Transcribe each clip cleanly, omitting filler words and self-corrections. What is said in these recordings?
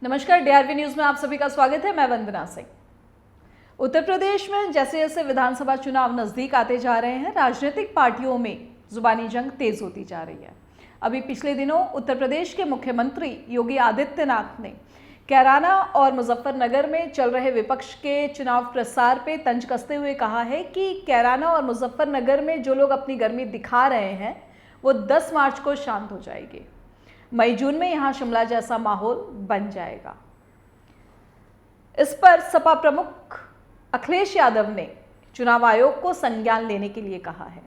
नमस्कार, DRV news में आप सभी का स्वागत है। मैं वंदना सिंह। उत्तर प्रदेश में जैसे जैसे विधानसभा चुनाव नजदीक आते जा रहे हैं, राजनीतिक पार्टियों में जुबानी जंग तेज होती जा रही है। अभी पिछले दिनों उत्तर प्रदेश के मुख्यमंत्री योगी आदित्यनाथ ने कैराना और मुजफ्फरनगर में चल रहे विपक्ष के चुनाव प्रसार पे तंज कसते हुए कहा है कि कैराना और मुजफ्फरनगर में जो लोग अपनी गर्मी दिखा रहे हैं वो 10 मार्च को शांत हो जाएगी। मई जून में यहां शिमला जैसा माहौल बन जाएगा। इस पर सपा प्रमुख अखिलेश यादव ने चुनाव आयोग को संज्ञान लेने के लिए कहा है।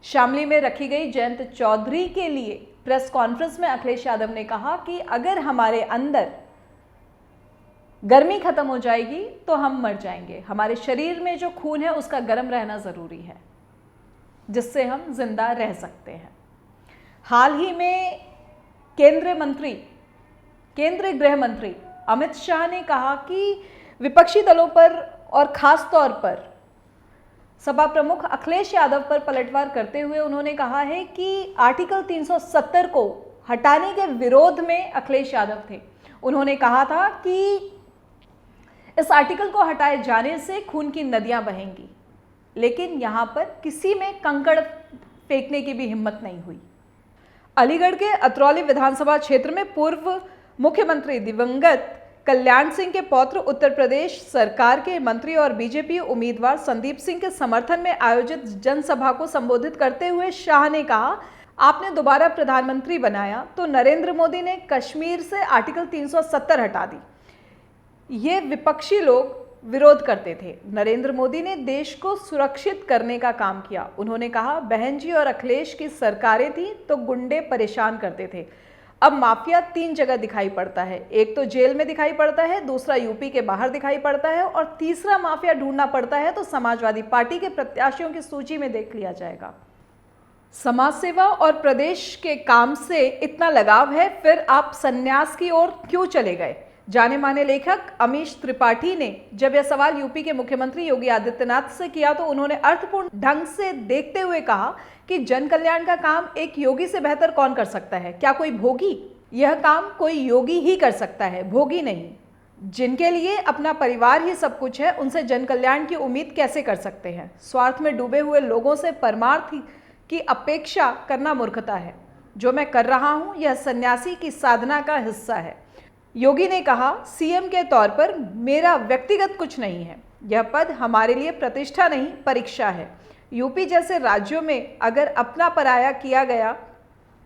शामली में रखी गई जयंत चौधरी के लिए प्रेस कॉन्फ्रेंस में अखिलेश यादव ने कहा कि अगर हमारे अंदर गर्मी खत्म हो जाएगी तो हम मर जाएंगे। हमारे शरीर में जो खून है उसका गर्म रहना जरूरी है, जिससे हम जिंदा रह सकते हैं। हाल ही में केंद्रीय गृह मंत्री अमित शाह ने कहा कि विपक्षी दलों पर और खास तौर पर सपा प्रमुख अखिलेश यादव पर पलटवार करते हुए उन्होंने कहा है कि आर्टिकल 370 को हटाने के विरोध में अखिलेश यादव थे। उन्होंने कहा था कि इस आर्टिकल को हटाए जाने से खून की नदियां बहेंगी, लेकिन यहां पर किसी में कंकड़ फेंकने की भी हिम्मत नहीं हुई। अलीगढ़ के अतरौली विधानसभा क्षेत्र में पूर्व मुख्यमंत्री दिवंगत कल्याण सिंह के पौत्र उत्तर प्रदेश सरकार के मंत्री और बीजेपी उम्मीदवार संदीप सिंह के समर्थन में आयोजित जनसभा को संबोधित करते हुए शाह ने कहा, आपने दोबारा प्रधानमंत्री बनाया तो नरेंद्र मोदी ने कश्मीर से आर्टिकल 370 हटा दी। ये विपक्षी लोग विरोध करते थे। नरेंद्र मोदी ने देश को सुरक्षित करने का काम किया। उन्होंने कहा, बहन जी और अखिलेश की सरकारें थी तो गुंडे परेशान करते थे। अब माफिया 3 जगह दिखाई पड़ता है। एक तो जेल में दिखाई पड़ता है, दूसरा यूपी के बाहर दिखाई पड़ता है और तीसरा माफिया ढूंढना पड़ता है तो समाजवादी पार्टी के प्रत्याशियों की सूची में देख लिया जाएगा। समाज सेवा और प्रदेश के काम से इतना लगाव है, फिर आप संन्यास की ओर क्यों चले गए? जाने माने लेखक अमीश त्रिपाठी ने जब यह सवाल यूपी के मुख्यमंत्री योगी आदित्यनाथ से किया तो उन्होंने अर्थपूर्ण ढंग से देखते हुए कहा कि जन कल्याण का काम एक योगी से बेहतर कौन कर सकता है? क्या कोई भोगी? यह काम कोई योगी ही कर सकता है, भोगी नहीं। जिनके लिए अपना परिवार ही सब कुछ है, उनसे जन कल्याण की उम्मीद कैसे कर सकते हैं? स्वार्थ में डूबे हुए लोगों से परमार्थ की अपेक्षा करना मूर्खता है। जो मैं कर रहा हूं यह सन्यासी की साधना का हिस्सा है। योगी ने कहा, सीएम के तौर पर मेरा व्यक्तिगत कुछ नहीं है। यह पद हमारे लिए प्रतिष्ठा नहीं, परीक्षा है। यूपी जैसे राज्यों में अगर अपना पराया किया गया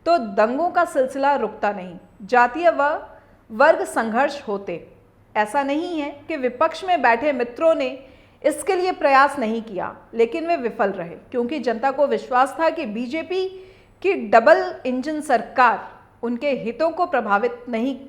तो दंगों का सिलसिला रुकता नहीं, जातीय व वर्ग संघर्ष होते। ऐसा नहीं है कि विपक्ष में बैठे मित्रों ने इसके लिए प्रयास नहीं किया, लेकिन वे विफल रहे, क्योंकि जनता को विश्वास था कि बीजेपी की डबल इंजन सरकार उनके हितों को प्रभावित नहीं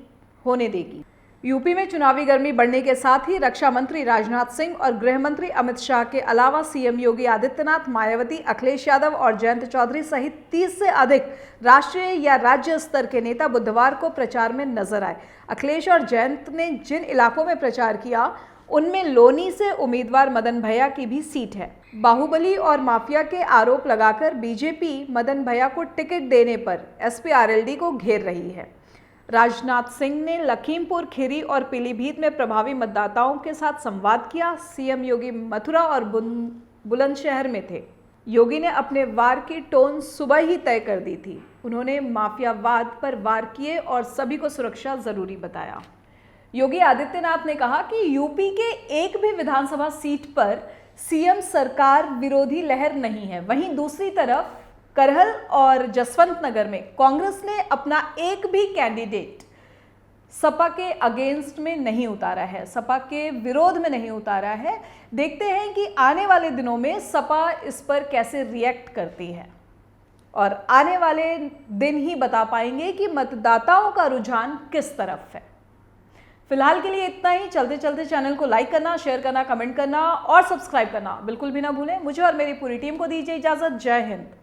होने देगी। यूपी में चुनावी गर्मी बढ़ने के साथ ही रक्षा मंत्री राजनाथ सिंह और गृह मंत्री अमित शाह के अलावा सीएम योगी आदित्यनाथ, मायावती, अखिलेश यादव और जयंत चौधरी सहित 30 से अधिक राष्ट्रीय या राज्य स्तर के नेता बुधवार को प्रचार में नजर आए। अखिलेश और जयंत ने जिन इलाकों में प्रचार किया उनमें लोनी से उम्मीदवार मदन भैया की भी सीट है। बाहुबली और माफिया के आरोप लगाकर बीजेपी मदन भैया को टिकट देने पर एसपी-आरएलडी को घेर रही है। राजनाथ सिंह ने लखीमपुर खीरी और पीलीभीत में प्रभावी मतदाताओं के साथ संवाद किया। सीएम योगी मथुरा और बुलंदशहर में थे। योगी ने अपने वार की टोन सुबह ही तय कर दी थी। उन्होंने माफियावाद पर वार किए और सभी को सुरक्षा जरूरी बताया। योगी आदित्यनाथ ने कहा कि यूपी के एक भी विधानसभा सीट पर सीएम सरकार विरोधी लहर नहीं है। वहीं दूसरी तरफ करहल और जसवंत नगर में कांग्रेस ने अपना एक भी कैंडिडेट सपा के अगेंस्ट में नहीं उतारा है, सपा के विरोध में नहीं उतारा है। देखते हैं कि आने वाले दिनों में सपा इस पर कैसे रिएक्ट करती है और आने वाले दिन ही बता पाएंगे कि मतदाताओं का रुझान किस तरफ है। फिलहाल के लिए इतना ही। चलते चलते चैनल को लाइक करना, शेयर करना, कमेंट करना और सब्सक्राइब करना बिल्कुल भी ना भूलें। मुझे और मेरी पूरी टीम को दीजिए इजाजत। जय हिंद।